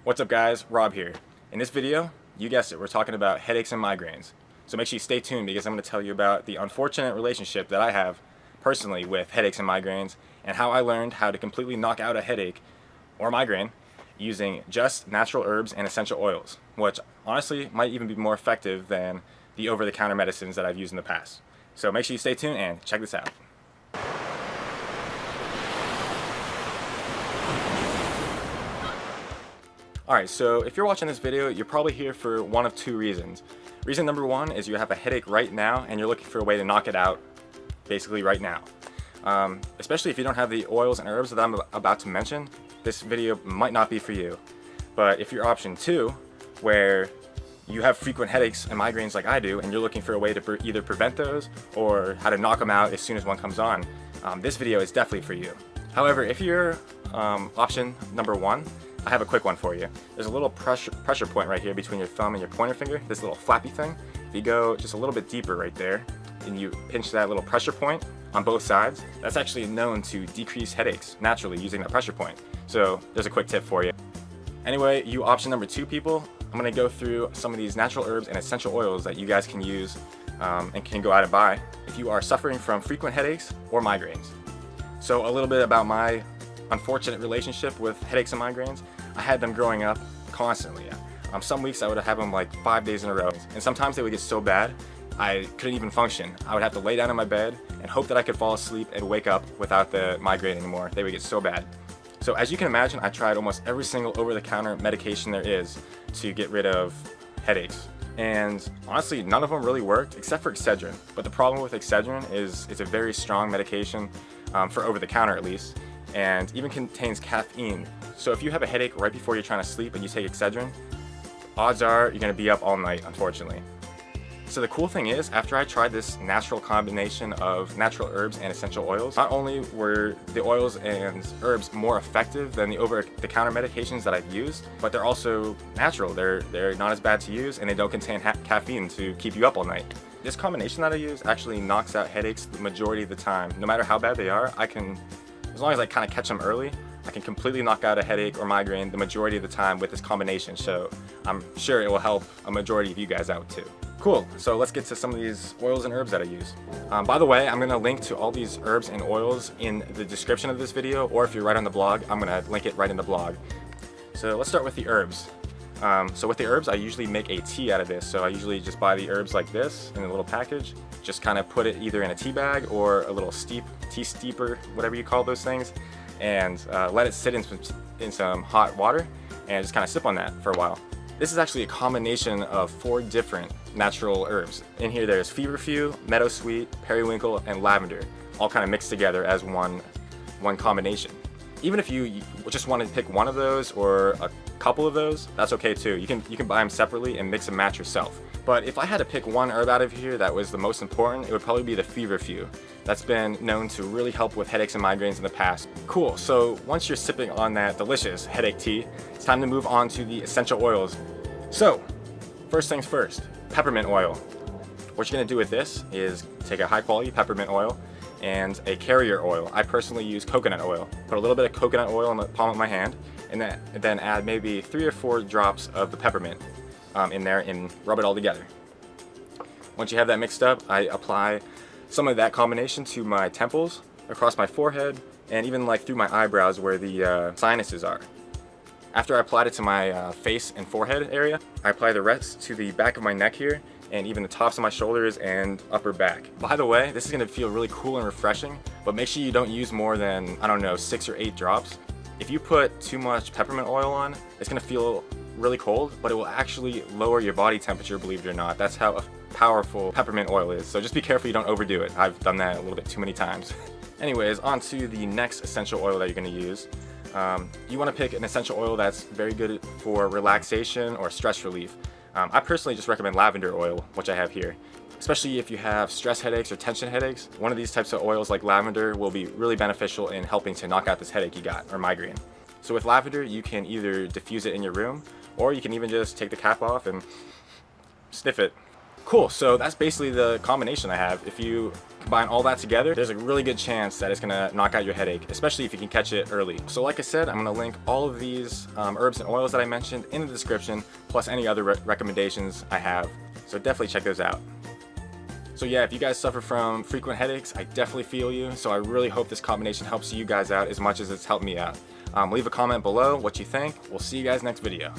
What's up guys, Rob here. In this video, you guessed it, we're talking about headaches and migraines. So make sure you stay tuned because I'm going to tell you about the unfortunate relationship that I have personally with headaches and migraines and how I learned how to completely knock out a headache or migraine using just natural herbs and essential oils, which honestly might even be more effective than the over-the-counter medicines that I've used in the past. So make sure you stay tuned and check this out. Alright, so if you're watching this video, you're probably here for one of two reasons. Reason number one is you have a headache right now and you're looking for a way to knock it out basically right now. Especially if you don't have the oils and herbs that I'm about to mention, this video might not be for you. But if you're option two, where you have frequent headaches and migraines like I do, and you're looking for a way to either prevent those or how to knock them out as soon as one comes on, this video is definitely for you. However, if you're option number one, I have a quick one for you. There's a little pressure point right here between your thumb and your pointer finger, this little flappy thing. If you go just a little bit deeper right there, and you pinch that little pressure point on both sides, that's actually known to decrease headaches naturally using that pressure point. So there's a quick tip for you. Anyway, you option number two people, I'm going to go through some of these natural herbs and essential oils that you guys can use and can go out and buy if you are suffering from frequent headaches or migraines. So a little bit about my unfortunate relationship with headaches and migraines. I had them growing up constantly. Some weeks I would have them like 5 days in a row, and sometimes they would get so bad I couldn't even function. I would have to lay down in my bed and hope that I could fall asleep and wake up without the migraine anymore. They would get so bad. So as you can imagine, I tried almost every single over-the-counter medication there is to get rid of headaches. And honestly, none of them really worked except for Excedrin. But the problem with Excedrin is it's a very strong medication, for over-the-counter at least, and even contains caffeine. So if you have a headache right before you're trying to sleep and you take Excedrin, odds are you're going to be up all night, unfortunately. So the cool thing is, after I tried this natural combination of natural herbs and essential oils, not only were the oils and herbs more effective than the over-the-counter medications that I've used, but they're also natural. They're not as bad to use, and they don't contain caffeine to keep you up all night. This combination that I use actually knocks out headaches the majority of the time. No matter how bad they are, as long as I kind of catch them early, I can completely knock out a headache or migraine the majority of the time with this combination. So I'm sure it will help a majority of you guys out too. Cool, so let's get to some of these oils and herbs that I use. By the way, I'm going to link to all these herbs and oils in the description of this video, or if you're right on the blog, I'm going to link it right in the blog. So let's start with the herbs. So with the herbs, I usually make a tea out of this. So I usually just buy the herbs like this in a little package, just kind of put it either in a tea bag or a little tea steeper, whatever you call those things, and let it sit in some hot water and just kind of sip on that for a while. This is actually a combination of 4 different natural herbs. In here there's feverfew, meadowsweet, periwinkle, and lavender, all kind of mixed together as one combination. Even if you just want to pick one of those or a couple of those, that's okay too. You can buy them separately and mix and match yourself. But if I had to pick one herb out of here that was the most important, it would probably be the feverfew. That's been known to really help with headaches and migraines in the past. Cool, so once you're sipping on that delicious headache tea, it's time to move on to the essential oils. So, first things first, peppermint oil. What you're gonna do with this is take a high quality peppermint oil and a carrier oil. I personally use coconut oil. Put a little bit of coconut oil in the palm of my hand, and then add maybe 3 or 4 drops of the peppermint in there and rub it all together. Once you have that mixed up, I apply some of that combination to my temples, across my forehead, and even like through my eyebrows where the sinuses are. After I applied it to my face and forehead area, I apply the rest to the back of my neck here, and even the tops of my shoulders and upper back. By the way, this is going to feel really cool and refreshing, but make sure you don't use more than, I don't know, 6 or 8 drops. If you put too much peppermint oil on, it's going to feel really cold, but it will actually lower your body temperature, believe it or not. That's how powerful peppermint oil is. So just be careful you don't overdo it. I've done that a little bit too many times. Anyways, on to the next essential oil that you're going to use. You want to pick an essential oil that's very good for relaxation or stress relief. I personally just recommend lavender oil, which I have here. Especially if you have stress headaches or tension headaches, one of these types of oils like lavender will be really beneficial in helping to knock out this headache you got, or migraine. So with lavender, you can either diffuse it in your room, or you can even just take the cap off and sniff it. Cool, so that's basically the combination I have. If you combine all that together, there's a really good chance that it's gonna knock out your headache, especially if you can catch it early. So like I said, I'm gonna link all of these herbs and oils that I mentioned in the description, plus any other recommendations I have. So definitely check those out. So yeah, if you guys suffer from frequent headaches, I definitely feel you. So I really hope this combination helps you guys out as much as it's helped me out. Leave a comment below what you think. We'll see you guys next video.